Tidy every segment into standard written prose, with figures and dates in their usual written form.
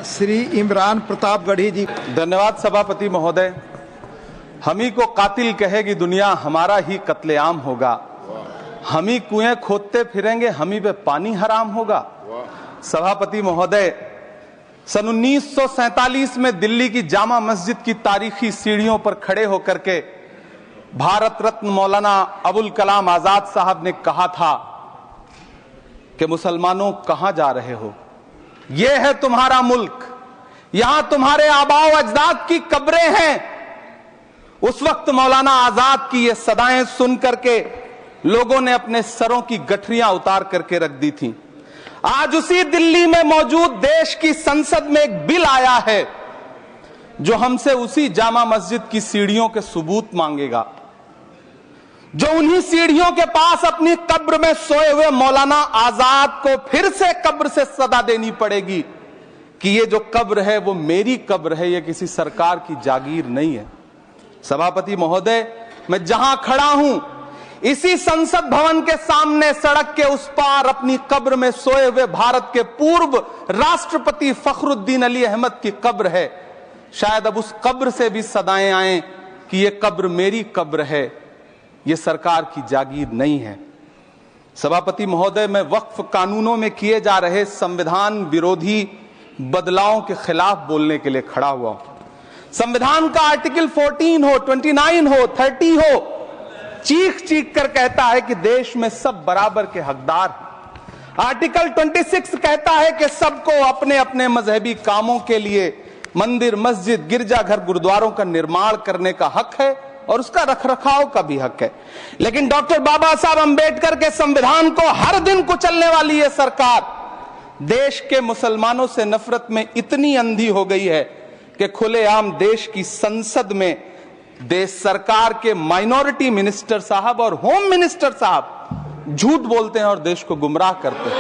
श्री इमरान प्रतापगढ़ी जी। धन्यवाद सभापति महोदय। हम ही को कातिल कहेगी दुनिया, हमारा ही कत्लेआम होगा। हम ही कुएं खोदते फिरेंगे, हम ही पे पानी हराम होगा। सभापति महोदय, सन 1947 में दिल्ली की जामा मस्जिद की तारीखी सीढ़ियों पर खड़े होकर के भारत रत्न मौलाना अबुल कलाम आजाद साहब ने कहा था कि मुसलमानों कहां जा रहे हो, यह है तुम्हारा मुल्क, यहां तुम्हारे आबाओ अजदाद की कब्रें हैं। उस वक्त मौलाना आजाद की ये सदाएं सुन करके लोगों ने अपने सरों की गठरियां उतार करके रख दी थी। आज उसी दिल्ली में मौजूद देश की संसद में एक बिल आया है जो हमसे उसी जामा मस्जिद की सीढ़ियों के सबूत मांगेगा, जो उन्हीं सीढ़ियों के पास अपनी कब्र में सोए हुए मौलाना आजाद को फिर से कब्र से सदा देनी पड़ेगी कि ये जो कब्र है वो मेरी कब्र है, ये किसी सरकार की जागीर नहीं है। सभापति महोदय, मैं जहां खड़ा हूं इसी संसद भवन के सामने सड़क के उस पार अपनी कब्र में सोए हुए भारत के पूर्व राष्ट्रपति फखरुद्दीन अली अहमद की कब्र है। शायद अब उस कब्र से भी सदाएं आए कि ये कब्र मेरी कब्र है, ये सरकार की जागीर नहीं है। सभापति महोदय, मैं वक्फ कानूनों में किए जा रहे संविधान विरोधी बदलावों के खिलाफ बोलने के लिए खड़ा हुआ हूं। संविधान का आर्टिकल 14 हो, 29 हो, 30 हो, चीख चीख कर कहता है कि देश में सब बराबर के हकदार हैं। आर्टिकल 26 कहता है कि सबको अपने अपने मजहबी कामों के लिए मंदिर, मस्जिद, गिरजाघर, गुरुद्वारों का निर्माण करने का हक है और उसका रखरखाव का भी हक है। लेकिन डॉक्टर बाबा साहब अंबेडकर के संविधान को हर दिन कुचलने वाली यह सरकार देश के मुसलमानों से नफरत में इतनी अंधी हो गई है कि खुलेआम देश की संसद में देश सरकार के माइनॉरिटी मिनिस्टर साहब और होम मिनिस्टर साहब झूठ बोलते हैं और देश को गुमराह करते हैं,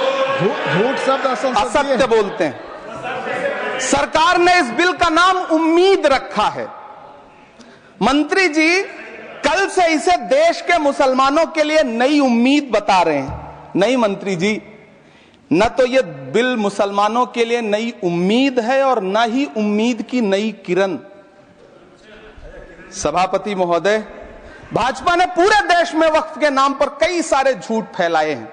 झूठ शब्द असत्य बोलते हैं। सरकार ने इस बिल का नाम उम्मीद रखा है। मंत्री जी कल से इसे देश के मुसलमानों के लिए नई उम्मीद बता रहे हैं। नहीं मंत्री जी, न तो यह बिल मुसलमानों के लिए नई उम्मीद है और न ही उम्मीद की नई किरण। सभापति महोदय, भाजपा ने पूरे देश में वक्फ के नाम पर कई सारे झूठ फैलाए हैं।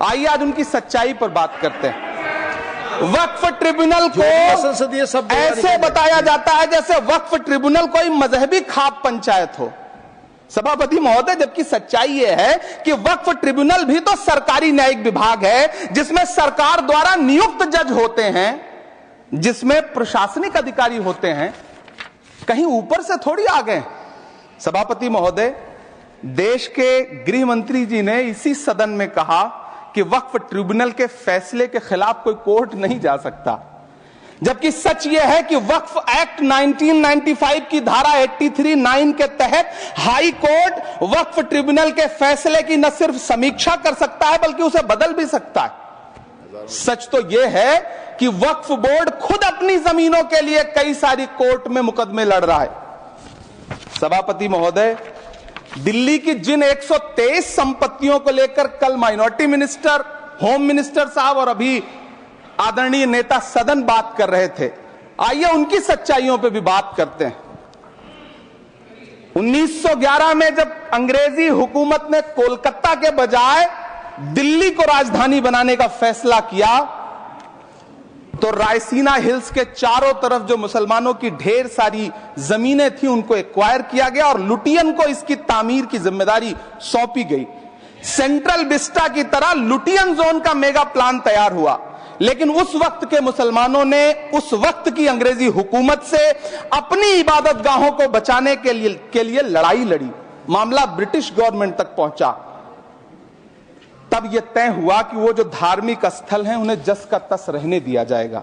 आइए आज उनकी सच्चाई पर बात करते हैं। वक्फ ट्रिब्यूनल को ऐसे बताया जाता है जैसे वक्फ ट्रिब्यूनल कोई मजहबी खाप पंचायत हो। सभापति महोदय, जबकि सच्चाई यह है कि वक्फ ट्रिब्यूनल भी तो सरकारी न्यायिक विभाग है जिसमें सरकार द्वारा नियुक्त जज होते हैं, जिसमें प्रशासनिक अधिकारी होते हैं, कहीं ऊपर से थोड़ी आ गए। सभापति महोदय, देश के गृह मंत्री जी ने इसी सदन में कहा कि वक्फ ट्रिब्यूनल के फैसले के खिलाफ कोई कोर्ट नहीं जा सकता, जबकि सच यह है कि वक्फ एक्ट 1995 की धारा 83(9) के तहत हाई कोर्ट वक्फ ट्रिब्यूनल के फैसले की न सिर्फ समीक्षा कर सकता है बल्कि उसे बदल भी सकता है। सच तो यह है कि वक्फ बोर्ड खुद अपनी जमीनों के लिए कई सारी कोर्ट में मुकदमे लड़ रहा है। सभापति महोदय, दिल्ली की जिन 123 संपत्तियों को लेकर कल माइनॉरिटी मिनिस्टर, होम मिनिस्टर साहब और अभी आदरणीय नेता सदन बात कर रहे थे, आइए उनकी सच्चाइयों पे भी बात करते हैं। 1911 में जब अंग्रेजी हुकूमत ने कोलकाता के बजाय दिल्ली को राजधानी बनाने का फैसला किया तो रायसीना हिल्स के चारों तरफ जो मुसलमानों की ढेर सारी जमीनें थी उनको एक्वायर किया गया और लुटियन को इसकी तामीर की जिम्मेदारी सौंपी गई। सेंट्रल विस्टा की तरह लुटियन जोन का मेगा प्लान तैयार हुआ, लेकिन उस वक्त के मुसलमानों ने उस वक्त की अंग्रेजी हुकूमत से अपनी इबादत गाहों को बचाने के लिए लड़ाई लड़ी। मामला ब्रिटिश गवर्नमेंट तक पहुंचा। तब यह तय हुआ कि वो जो धार्मिक स्थल हैं उन्हें जस का तस रहने दिया जाएगा।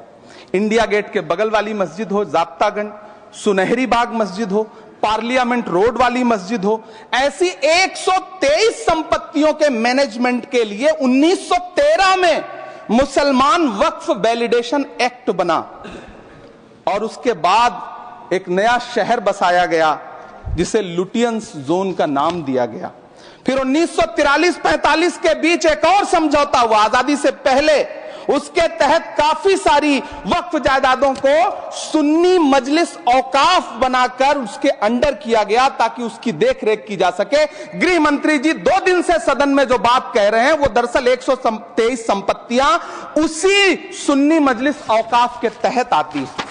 इंडिया गेट के बगल वाली मस्जिद हो, जाब्तागंज, सुनहरी बाग मस्जिद हो, पार्लियामेंट रोड वाली मस्जिद हो, ऐसी 123 संपत्तियों के मैनेजमेंट के लिए 1913 में मुसलमान वक्फ वैलिडेशन एक्ट बना और उसके बाद एक नया शहर बसाया गया जिसे लुटियंस जोन का नाम दिया गया। फिर 1943-45 के बीच एक और समझौता हुआ आजादी से पहले उसके तहत काफी सारी वक्फ जायदादों को सुन्नी मजलिस औकाफ बनाकर उसके अंडर किया गया ताकि उसकी देखरेख की जा सके। गृह मंत्री जी 2 दिन से सदन में जो बात कह रहे हैं वो दरअसल 123 संपत्तियां उसी सुन्नी मजलिस औकाफ के तहत आती है।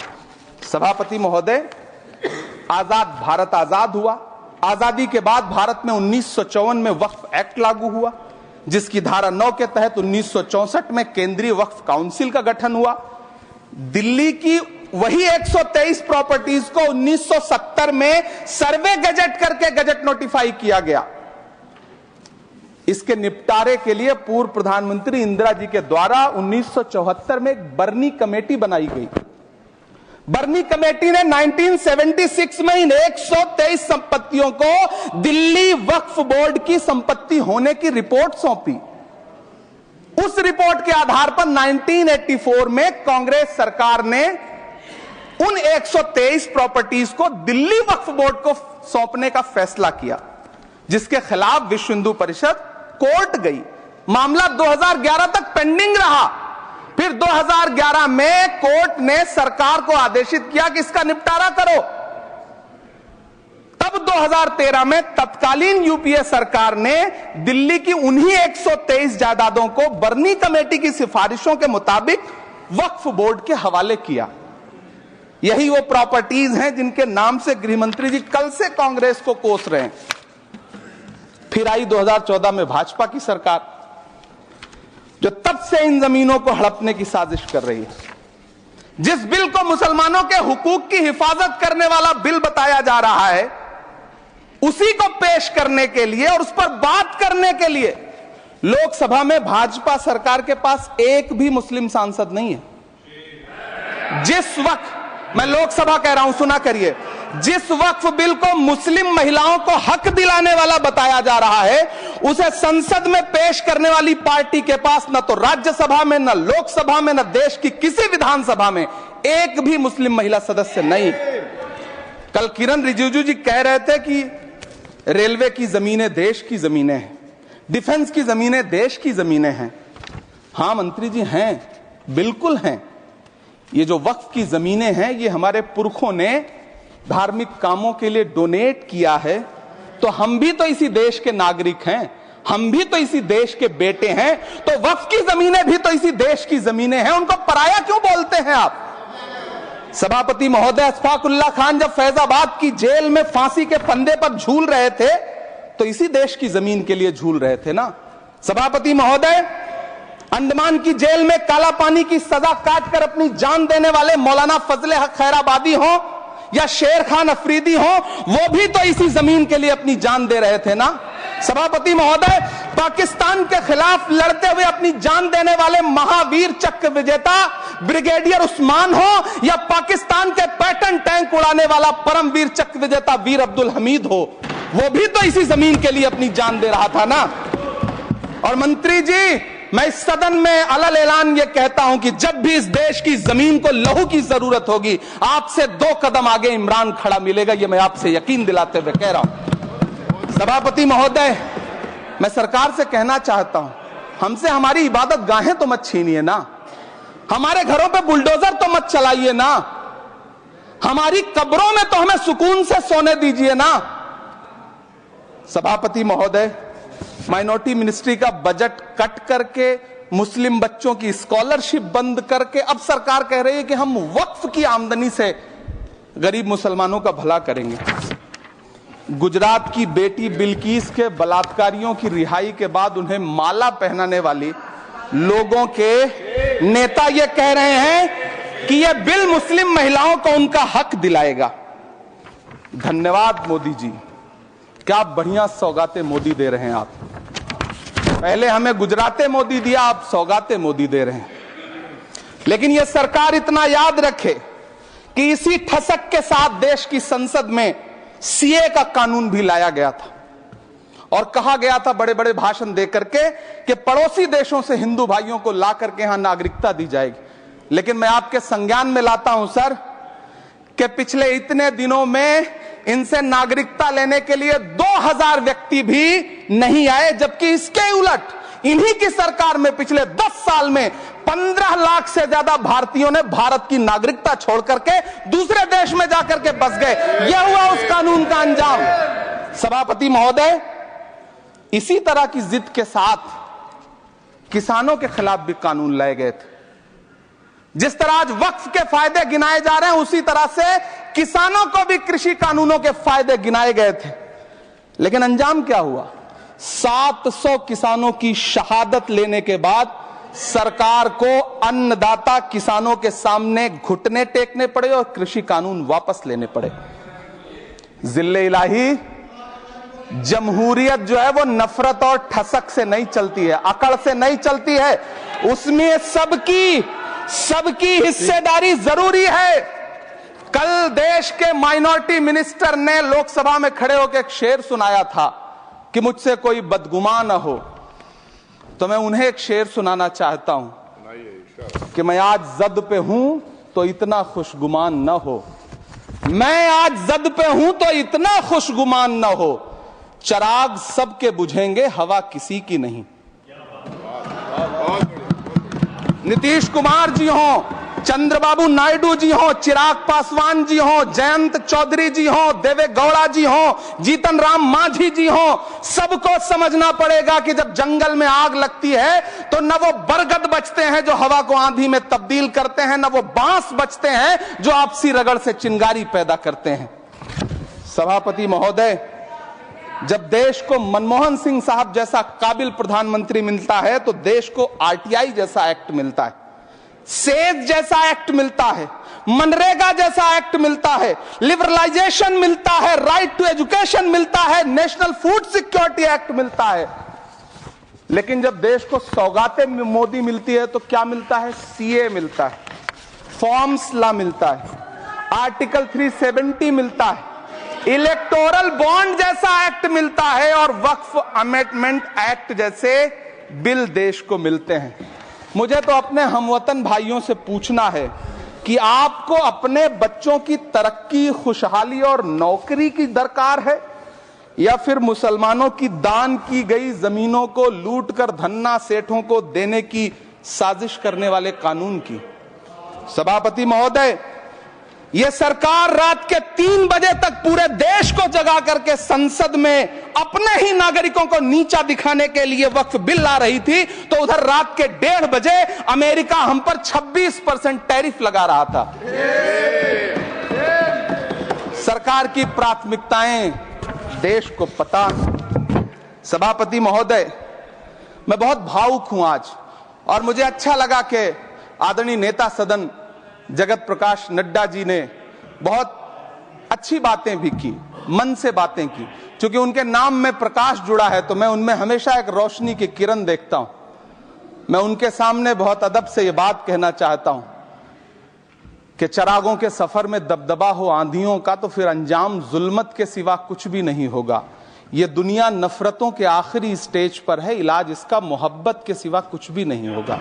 सभापति महोदय, आजाद भारत आजाद हुआ। आजादी के बाद भारत में 1954 में वक्फ एक्ट लागू हुआ, जिसकी धारा 9 के तहत 1964 में केंद्रीय वक्फ काउंसिल का गठन हुआ। दिल्ली की वही 123 प्रॉपर्टीज को 1970 में सर्वे गजट करके गजट नोटिफाई किया गया। इसके निपटारे के लिए पूर्व प्रधानमंत्री इंदिरा जी के द्वारा 1974 में एक बर्नी कमेटी बनाई गई। बर्नी कमेटी ने 1976 में इन 123 संपत्तियों को दिल्ली वक्फ बोर्ड की संपत्ति होने की रिपोर्ट सौंपी। उस रिपोर्ट के आधार पर 1984 में कांग्रेस सरकार ने उन 123 प्रॉपर्टीज को दिल्ली वक्फ बोर्ड को सौंपने का फैसला किया, जिसके खिलाफ विश्व हिंदू परिषद कोर्ट गई। मामला 2011 तक पेंडिंग रहा। फिर 2011 में कोर्ट ने सरकार को आदेशित किया कि इसका निपटारा करो। तब 2013 में तत्कालीन यूपीए सरकार ने दिल्ली की उन्हीं 123 जायदादों को बर्नी कमेटी की सिफारिशों के मुताबिक वक्फ बोर्ड के हवाले किया। यही वो प्रॉपर्टीज हैं जिनके नाम से गृह मंत्री जी कल से कांग्रेस को कोस रहे हैं। फिर आई 2014 में भाजपा की सरकार, जो तब से इन जमीनों को हड़पने की साजिश कर रही है। जिस बिल को मुसलमानों के हुकूक की हिफाजत करने वाला बिल बताया जा रहा है, उसी को पेश करने के लिए और उस पर बात करने के लिए लोकसभा में भाजपा सरकार के पास एक भी मुस्लिम सांसद नहीं है। जिस वक्त, मैं लोकसभा कह रहा हूं, सुना करिए, जिस वक्फ बिल को मुस्लिम महिलाओं को हक दिलाने वाला बताया जा रहा है, उसे संसद में पेश करने वाली पार्टी के पास न तो राज्यसभा में, न लोकसभा में, न देश की किसी विधानसभा में एक भी मुस्लिम महिला सदस्य नहीं। कल किरण रिजिजू जी कह रहे थे कि रेलवे की जमीनें देश की जमीनें हैं, डिफेंस की जमीनें देश की जमीनें हैं। हां मंत्री जी, हैं, बिल्कुल हैं। ये जो वक्फ की जमीनें हैं, ये हमारे पुरखों ने धार्मिक कामों के लिए डोनेट किया है। तो हम भी तो इसी देश के नागरिक हैं, हम भी तो इसी देश के बेटे हैं। तो वक्फ की जमीनें भी तो इसी देश की जमीनें हैं, उनको पराया क्यों बोलते हैं आप? सभापति महोदय, अशफाकुल्लाह खान जब फैजाबाद की जेल में फांसी के फंदे पर झूल रहे थे, तो इसी देश की जमीन के लिए झूल रहे थे ना। सभापति महोदय, अंडमान की जेल में काला पानी की सजा काटकर अपनी जान देने वाले मौलाना फजले हक खैराबादी हो या शेर खान अफरीदी हो, वो भी तो इसी जमीन के लिए अपनी जान दे रहे थे ना। सभापति महोदय, पाकिस्तान के खिलाफ लड़ते हुए अपनी जान देने वाले महावीर चक्र विजेता ब्रिगेडियर उस्मान हो या पाकिस्तान के पैटर्न टैंक उड़ाने वाला परमवीर चक्र विजेता वीर अब्दुल हमीद हो, वो भी तो इसी जमीन के लिए अपनी जान दे रहा था ना। और मंत्री जी, मैं इस सदन में अलल ऐलान ये कहता हूं कि जब भी इस देश की जमीन को लहू की जरूरत होगी, आपसे 2 कदम आगे इमरान खड़ा मिलेगा। ये मैं आपसे यकीन दिलाते हुए कह रहा हूं। सभापति महोदय, मैं सरकार से कहना चाहता हूं, हमसे हमारी इबादत गाहें तो मत छीनिए ना, हमारे घरों पे बुलडोजर तो मत चलाइए ना, हमारी कब्रों में तो हमें सुकून से सोने दीजिए ना। सभापति महोदय, माइनॉरिटी मिनिस्ट्री का बजट कट करके, मुस्लिम बच्चों की स्कॉलरशिप बंद करके अब सरकार कह रही है कि हम वक्फ की आमदनी से गरीब मुसलमानों का भला करेंगे। गुजरात की बेटी बिल्किस के बलात्कारियों की रिहाई के बाद उन्हें माला पहनाने वाली लोगों के नेता ये कह रहे हैं कि यह बिल मुस्लिम महिलाओं को उनका हक दिलाएगा। धन्यवाद मोदी जी, क्या बढ़िया सौगातें मोदी दे रहे हैं आप। पहले हमें गुजराते मोदी दिया, आप सौगातें मोदी दे रहे हैं। लेकिन यह सरकार इतना याद रखे कि इसी ठसक के साथ देश की संसद में सीए का कानून भी लाया गया था और कहा गया था बड़े बड़े भाषण देकर के कि पड़ोसी देशों से हिंदू भाइयों को ला करके यहां नागरिकता दी जाएगी। लेकिन मैं आपके संज्ञान में लाता हूं सर कि पिछले इतने दिनों में इनसे नागरिकता लेने के लिए 2000 व्यक्ति भी नहीं आए, जबकि इसके उलट इन्हीं की सरकार में पिछले 10 साल में 15 लाख से ज्यादा भारतीयों ने भारत की नागरिकता छोड़ करके दूसरे देश में जाकर के बस गए। यह हुआ उस कानून का अंजाम। सभापति महोदय, इसी तरह की जिद के साथ किसानों के खिलाफ भी कानून लाए गए थे। जिस तरह आज वक्फ के फायदे गिनाए जा रहे हैं, उसी तरह से किसानों को भी कृषि कानूनों के फायदे गिनाए गए थे। लेकिन अंजाम क्या हुआ? 700 किसानों की शहादत लेने के बाद सरकार को अन्नदाता किसानों के सामने घुटने टेकने पड़े और कृषि कानून वापस लेने पड़े। जिल्ले इलाही, जमहूरियत जो है वो नफरत और ठसक से नहीं चलती है, अकड़ से नहीं चलती है, उसमें सबकी हिस्सेदारी जरूरी है। कल देश के माइनॉरिटी मिनिस्टर ने लोकसभा में खड़े होकर एक शेर सुनाया था कि मुझसे कोई बदगुमान न हो, तो मैं उन्हें एक शेर सुनाना चाहता हूं कि मैं आज जद पे हूं तो इतना खुशगुमान न हो, मैं आज जद पे हूं तो इतना खुशगुमान न हो, चराग सबके बुझेंगे हवा किसी की नहीं। नीतीश कुमार जी हो, चंद्रबाबू नायडू जी हो, चिराग पासवान जी हो, जयंत चौधरी जी हो, देवे गौड़ा जी हो, जीतन राम मांझी जी हो, सबको समझना पड़ेगा कि जब जंगल में आग लगती है तो न वो बरगद बचते हैं जो हवा को आंधी में तब्दील करते हैं, न वो बांस बचते हैं जो आपसी रगड़ से चिंगारी पैदा करते हैं। सभापति महोदय, जब देश को मनमोहन सिंह साहब जैसा काबिल प्रधानमंत्री मिलता है तो देश को आरटीआई जैसा एक्ट मिलता है, सेज जैसा एक्ट मिलता है, मनरेगा जैसा एक्ट मिलता है, लिबरलाइजेशन मिलता है, राइट टू एजुकेशन मिलता है, नेशनल फूड सिक्योरिटी एक्ट मिलता है। लेकिन जब देश को सौगातें मोदी मिलती है तो क्या मिलता है? सीए मिलता है, फॉर्म्स लॉ मिलता है, आर्टिकल 370 मिलता है, इलेक्टोरल बॉन्ड जैसा एक्ट मिलता है और वक्फ अमेंडमेंट एक्ट जैसे बिल देश को मिलते हैं। मुझे तो अपने हमवतन भाइयों से पूछना है कि आपको अपने बच्चों की तरक्की, खुशहाली और नौकरी की दरकार है या फिर मुसलमानों की दान की गई जमीनों को लूटकर धन्ना सेठों को देने की साजिश करने वाले कानून की? सभापति महोदय, यह सरकार रात के 3 बजे तक पूरे देश को जगा करके संसद में अपने ही नागरिकों को नीचा दिखाने के लिए वक्फ बिल ला रही थी, तो उधर रात के 1:30 बजे अमेरिका हम पर 26% टैरिफ लगा रहा था। सरकार की प्राथमिकताएं देश को पता। सभापति महोदय, मैं बहुत भावुक हूं आज, और मुझे अच्छा लगा कि आदरणीय नेता सदन जगत प्रकाश नड्डा जी ने बहुत अच्छी बातें भी की, मन से बातें की। क्योंकि उनके नाम में प्रकाश जुड़ा है तो मैं उनमें हमेशा एक रोशनी की किरण देखता हूं। मैं उनके सामने बहुत अदब से यह बात कहना चाहता हूं कि चरागों के सफर में दबदबा हो आंधियों का तो फिर अंजाम जुल्मत के सिवा कुछ भी नहीं होगा। यह दुनिया नफरतों के आखिरी स्टेज पर है, इलाज इसका मोहब्बत के सिवा कुछ भी नहीं होगा।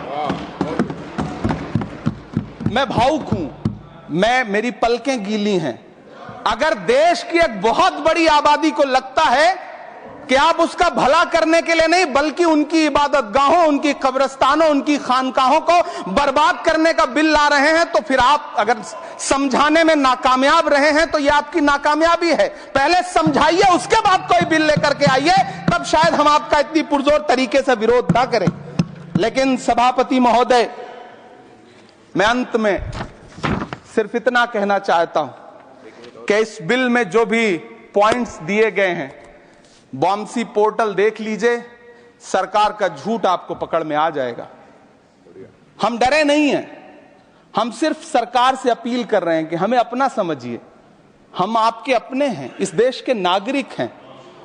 मैं भावुक हूं, मेरी पलकें गीली हैं। अगर देश की एक बहुत बड़ी आबादी को लगता है कि आप उसका भला करने के लिए नहीं बल्कि उनकी इबादत गाहों, उनकी कब्रिस्तानों, उनकी खानकाहों को बर्बाद करने का बिल ला रहे हैं, तो फिर आप अगर समझाने में नाकामयाब रहे हैं तो यह आपकी नाकामयाबी है। पहले समझाइए, उसके बाद कोई बिल लेकर के आइए, तब शायद हम आपका इतनी पुरजोर तरीके से विरोध ना करें। लेकिन सभापति महोदय, मैं अंत में सिर्फ इतना कहना चाहता हूं कि इस बिल में जो भी पॉइंट्स दिए गए हैं, बॉम्सी पोर्टल देख लीजिए, सरकार का झूठ आपको पकड़ में आ जाएगा। हम डरे नहीं हैं, हम सिर्फ सरकार से अपील कर रहे हैं कि हमें अपना समझिए। हम आपके अपने हैं, इस देश के नागरिक हैं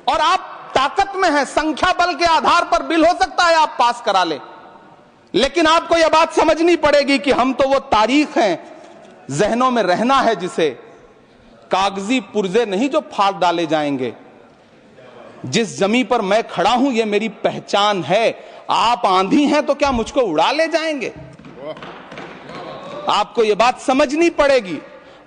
और आप ताकत में हैं। संख्या बल के आधार पर बिल हो सकता है आप पास करा ले, लेकिन आपको यह बात समझनी पड़ेगी कि हम तो वो तारीख हैं, जहनों में रहना है जिसे कागजी पुर्जे नहीं जो फाड़ डाले जाएंगे। जिस जमीन पर मैं खड़ा हूं यह मेरी पहचान है। आप आंधी हैं तो क्या मुझको उड़ा ले जाएंगे? आपको यह बात समझनी पड़ेगी।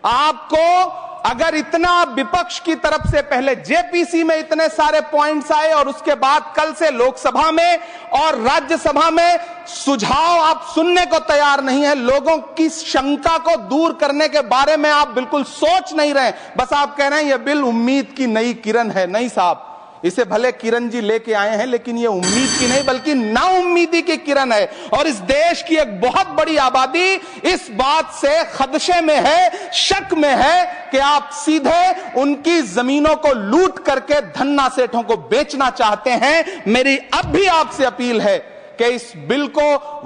आपको अगर इतना विपक्ष की तरफ से पहले जेपीसी में इतने सारे पॉइंट्स आए और उसके बाद कल से लोकसभा में और राज्यसभा में सुझाव आप सुनने को तैयार नहीं है, लोगों की शंका को दूर करने के बारे में आप बिल्कुल सोच नहीं रहे, बस आप कह रहे हैं यह बिल उम्मीद की नई किरण है। नहीं साहब, इसे भले किरण जी लेके आए हैं, लेकिन ये उम्मीद की नहीं बल्कि नाउम्मीदी की किरण है। और इस देश की एक बहुत बड़ी आबादी इस बात से खदशे में है, शक में है कि आप सीधे उनकी जमीनों को लूट करके धन्ना सेठों को बेचना चाहते हैं। मेरी अब भी आपसे अपील है कि इस बिल को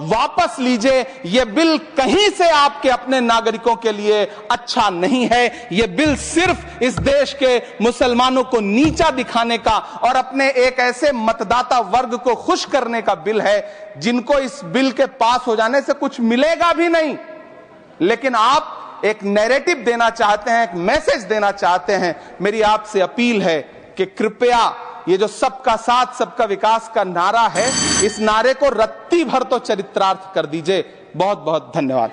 वापस लीजिए। यह बिल कहीं से आपके अपने नागरिकों के लिए अच्छा नहीं है। यह बिल सिर्फ इस देश के मुसलमानों को नीचा दिखाने का और अपने एक ऐसे मतदाता वर्ग को खुश करने का बिल है जिनको इस बिल के पास हो जाने से कुछ मिलेगा भी नहीं, लेकिन आप एक नैरेटिव देना चाहते हैं, एक मैसेज देना चाहते हैं। मेरी आपसे अपील है कि कृपया ये जो सबका साथ सबका विकास का नारा है, इस नारे को रत्ती भर तो चरित्रार्थ कर दीजिए। बहुत बहुत धन्यवाद।